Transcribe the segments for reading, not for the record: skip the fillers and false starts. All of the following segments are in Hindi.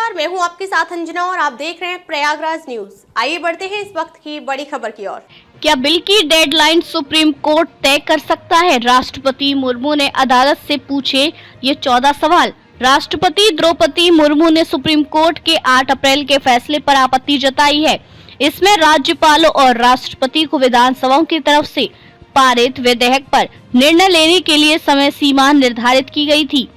नमस्कार, मैं हूं आपके साथ अंजना और आप देख रहे हैं प्रयागराज न्यूज। आइए बढ़ते हैं इस वक्त की बड़ी खबर की ओर। क्या बिल की डेडलाइन सुप्रीम कोर्ट तय कर सकता है? राष्ट्रपति मुर्मू ने अदालत से पूछे ये 14 सवाल। राष्ट्रपति द्रौपदी मुर्मू ने सुप्रीम कोर्ट के 8 अप्रैल के फैसले पर आपत्ति जताई है। इसमें राज्यपालों और राष्ट्रपति को विधानसभाओं की तरफ से पारित विधेयक पर निर्णय लेने के लिए समय सीमा निर्धारित की गई थी।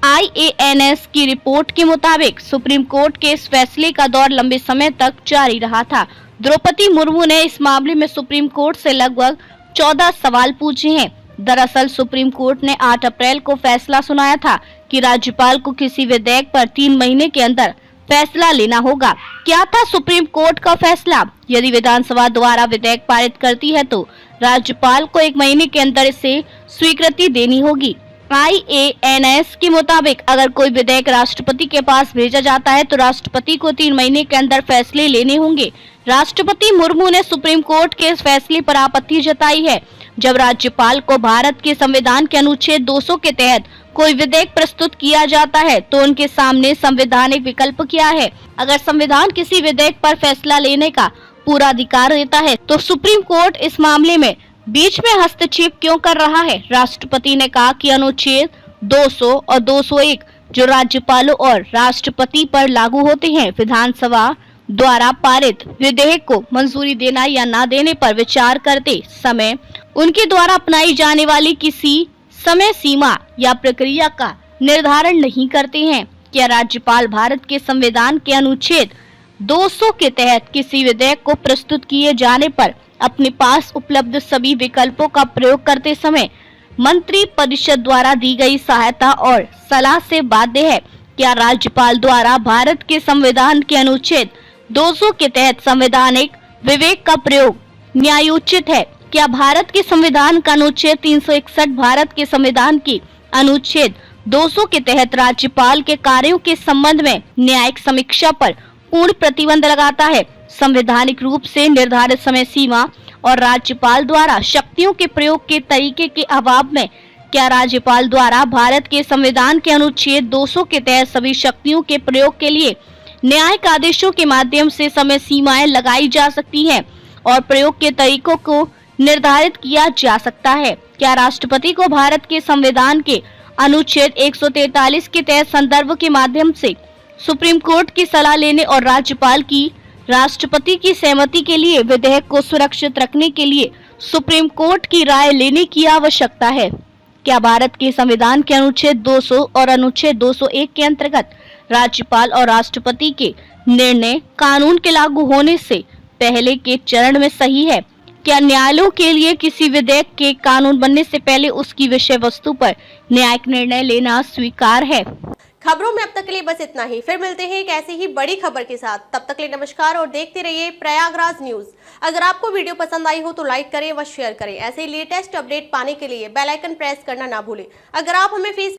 IANS की रिपोर्ट के मुताबिक सुप्रीम कोर्ट के इस फैसले का दौर लंबे समय तक जारी रहा था। द्रौपदी मुर्मू ने इस मामले में सुप्रीम कोर्ट से लगभग 14 सवाल पूछे हैं। दरअसल सुप्रीम कोर्ट ने 8 अप्रैल को फैसला सुनाया था कि राज्यपाल को किसी विधेयक पर 3 महीने के अंदर फैसला लेना होगा। क्या था सुप्रीम कोर्ट का फैसला? यदि विधानसभा द्वारा विधेयक पारित करती है तो राज्यपाल को 1 महीने के अंदर इसे स्वीकृति देनी होगी। IANS के मुताबिक अगर कोई विधेयक राष्ट्रपति के पास भेजा जाता है तो राष्ट्रपति को 3 महीने के अंदर फैसले लेने होंगे। राष्ट्रपति मुर्मू ने सुप्रीम कोर्ट के इस फैसले पर आपत्ति जताई है। जब राज्यपाल को भारत के संविधान के अनुच्छेद 200 के तहत कोई विधेयक प्रस्तुत किया जाता है तो उनके सामने संवैधानिक विकल्प क्या है? अगर संविधान किसी विधेयक पर फैसला लेने का पूरा अधिकार देता है तो सुप्रीम कोर्ट इस मामले में बीच में हस्तक्षेप क्यों कर रहा है? राष्ट्रपति ने कहा कि अनुच्छेद 200 और 201 जो राज्यपालों और राष्ट्रपति पर लागू होते हैं, विधानसभा द्वारा पारित विधेयक को मंजूरी देना या न देने पर विचार करते समय उनके द्वारा अपनाई जाने वाली किसी समय सीमा या प्रक्रिया का निर्धारण नहीं करते हैं। क्या राज्यपाल भारत के संविधान के अनुच्छेद 200 के तहत किसी विधेयक को प्रस्तुत किए जाने पर अपने पास उपलब्ध सभी विकल्पों का प्रयोग करते समय मंत्री परिषद द्वारा दी गई सहायता और सलाह से बाध्य है? क्या राज्यपाल द्वारा भारत के संविधान के अनुच्छेद 200 के तहत संवैधानिक विवेक का प्रयोग न्यायोचित है? क्या भारत के संविधान का अनुच्छेद 361 भारत के संविधान की अनुच्छेद 200 के तहत राज्यपाल के कार्यों के संबंध में न्यायिक समीक्षा पर पूर्ण प्रतिबंध लगाता है? संवैधानिक रूप से निर्धारित समय सीमा और राज्यपाल द्वारा शक्तियों के प्रयोग के तरीके के अभाव में क्या राज्यपाल द्वारा भारत के संविधान के अनुच्छेद 200 के तहत सभी शक्तियों के प्रयोग के लिए न्यायिक आदेशों के माध्यम से समय सीमाएं लगाई जा सकती हैं और प्रयोग के तरीकों को निर्धारित किया जा सकता है? क्या राष्ट्रपति को भारत के संविधान के अनुच्छेद 143 के तहत संदर्भ के माध्यम से सुप्रीम कोर्ट की सलाह लेने और राज्यपाल की राष्ट्रपति की सहमति के लिए विधेयक को सुरक्षित रखने के लिए सुप्रीम कोर्ट की राय लेने की आवश्यकता है? क्या भारत के संविधान के अनुच्छेद 200 और अनुच्छेद 201 के अंतर्गत राज्यपाल और राष्ट्रपति के निर्णय कानून के लागू होने से पहले के चरण में सही है? क्या न्यायालयों के लिए किसी विधेयक के कानून बनने से पहले उसकी विषय वस्तु पर न्यायिक निर्णय लेना स्वीकार है? खबरों में अब तक के लिए बस इतना ही। फिर मिलते हैं एक ऐसी ही बड़ी खबर के साथ। तब तक के लिए नमस्कार और देखते रहिए प्रयागराज न्यूज। अगर आपको वीडियो पसंद आई हो तो लाइक करें व शेयर करें। ऐसे ही लेटेस्ट अपडेट पाने के लिए बेल आइकन प्रेस करना ना भूलें। अगर आप हमें फेसबुक